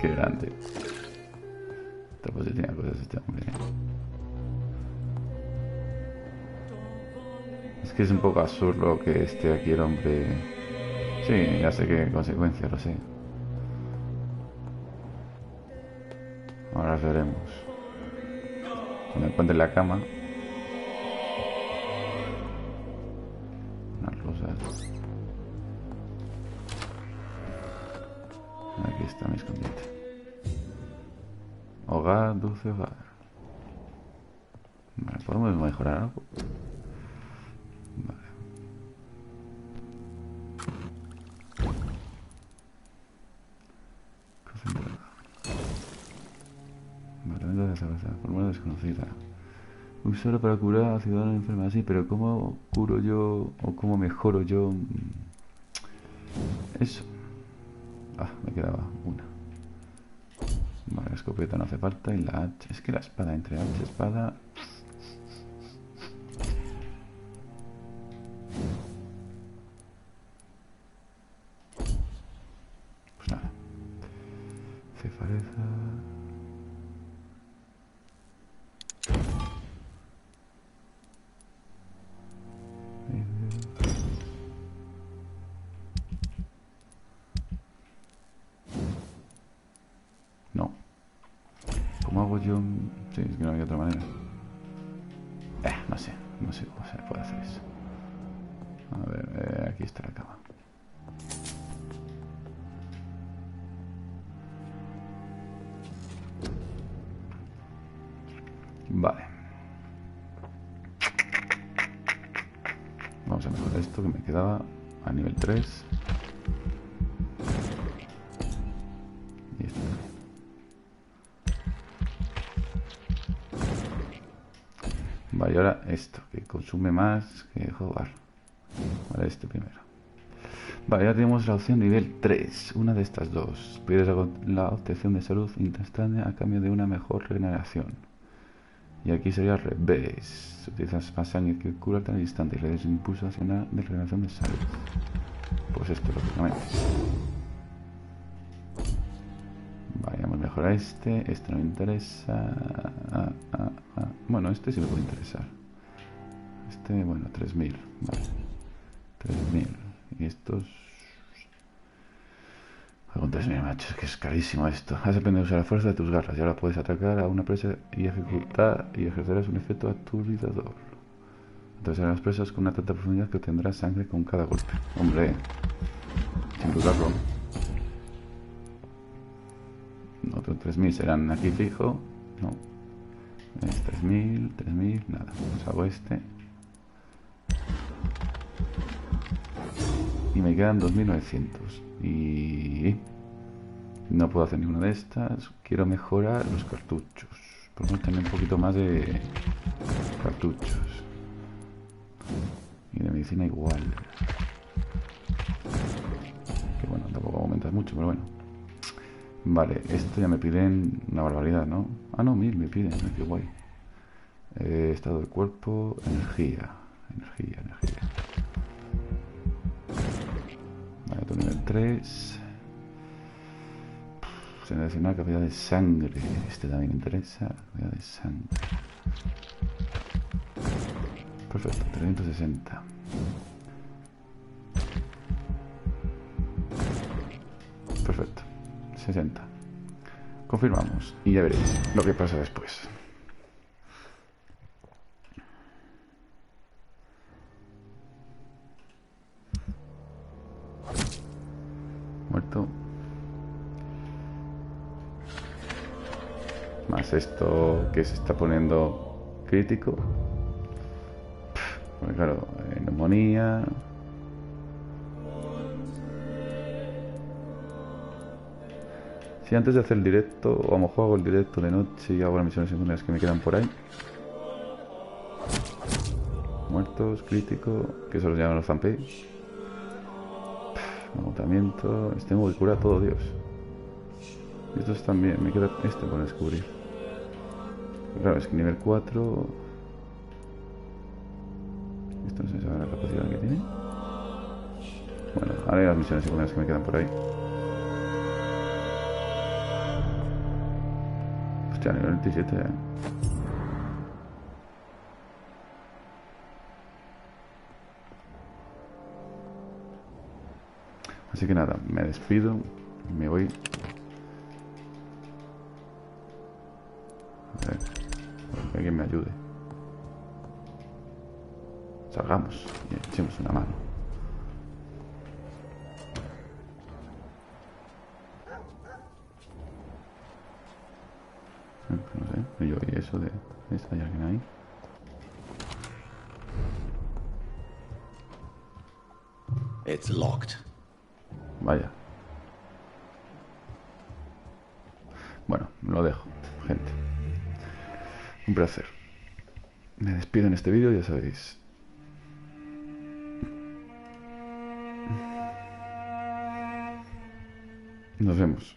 Qué grande. Esta pues tenía cosas este hombre. Es que es un poco absurdo que esté aquí el hombre. Sí, ya sé qué consecuencias, lo sé. Ahora veremos. Cuando encuentre la cama. Unas rosas. Aquí está mi escondite. Hogar, dulce hogar. Vale, ¿podemos mejorar algo? Vale. Tratamiento de salvación, fórmula desconocida. Uy, solo para curar a ciudadanos enfermos. Sí, pero ¿cómo curo yo o cómo mejoro yo eso? Ah, me quedaba una. Vale, la escopeta no hace falta y la hacha. Es que la espada, entre hacha y espada. Pues nada. Cefaleza. No. ¿Cómo hago yo? Sí, es que no hay otra manera. No sé cómo se puede hacer eso. A ver, aquí está la cama. Vale. Vamos a mejorar esto que me quedaba a nivel 3. Y esto. Vale, y ahora esto, que consume más que jugar. Vale, este primero. Vale, ya tenemos la opción nivel 3. Una de estas dos. Pierdes la obtención de salud instantánea a cambio de una mejor regeneración. Y aquí sería al revés. Utilizas más sangre que curarte al instante y le des un impulso adicional de regeneración de salud. Pues esto, lógicamente. Vayamos a mejorar este. Este no me interesa. Bueno, este sí me puede interesar. Este, bueno, 3000. Vale. 3000. Y estos. Con 3000 machos, que es carísimo esto. Has aprendido a usar la fuerza de tus garras y ahora puedes atacar a una presa y ejercerás un efecto aturdidor. Entonces las presas con una tanta profundidad que obtendrás sangre con cada golpe. Hombre, sin dudarlo. Otros 3000 serán aquí fijo. No. Es 3000, nada. Pues hago este. Y me quedan 2900. Y no puedo hacer ninguna de estas. Quiero mejorar los cartuchos. Podemos tener un poquito más de cartuchos. Y de medicina igual. Que bueno, tampoco aumentas mucho, pero bueno. Vale, esto ya me piden una barbaridad, ¿no? Ah, no, 1000 me piden, qué guay. Estado del cuerpo, energía. Vale, otro nivel 3. Seleccionar cantidad de sangre. Este también me interesa. Cantidad de sangre. Perfecto, 360. Perfecto, 60. Confirmamos y ya veréis lo que pasa después. Muerto. Más esto que se está poniendo crítico. Porque claro, neumonía. Si antes de hacer el directo, o a lo mejor hago el directo de noche y hago las misiones secundarias que me quedan por ahí. Muertos, crítico, que eso los llaman los Vampyr. Agotamiento. Tengo que curar todo, Dios. Y estos también, me queda este por descubrir. Pero claro, es que nivel 4. Esto no se sabe la capacidad que tiene. Bueno, haré las misiones secundarias que me quedan por ahí. Hostia, nivel 27. Así que nada, me despido y me voy. A ver, que alguien me ayude. Salgamos y echemos una mano. No sé, yo oí eso de... ¿Está ya alguien ahí? It's locked. Vaya. Bueno, lo dejo, gente. Un placer. Me despido en este vídeo, ya sabéis. Nos vemos.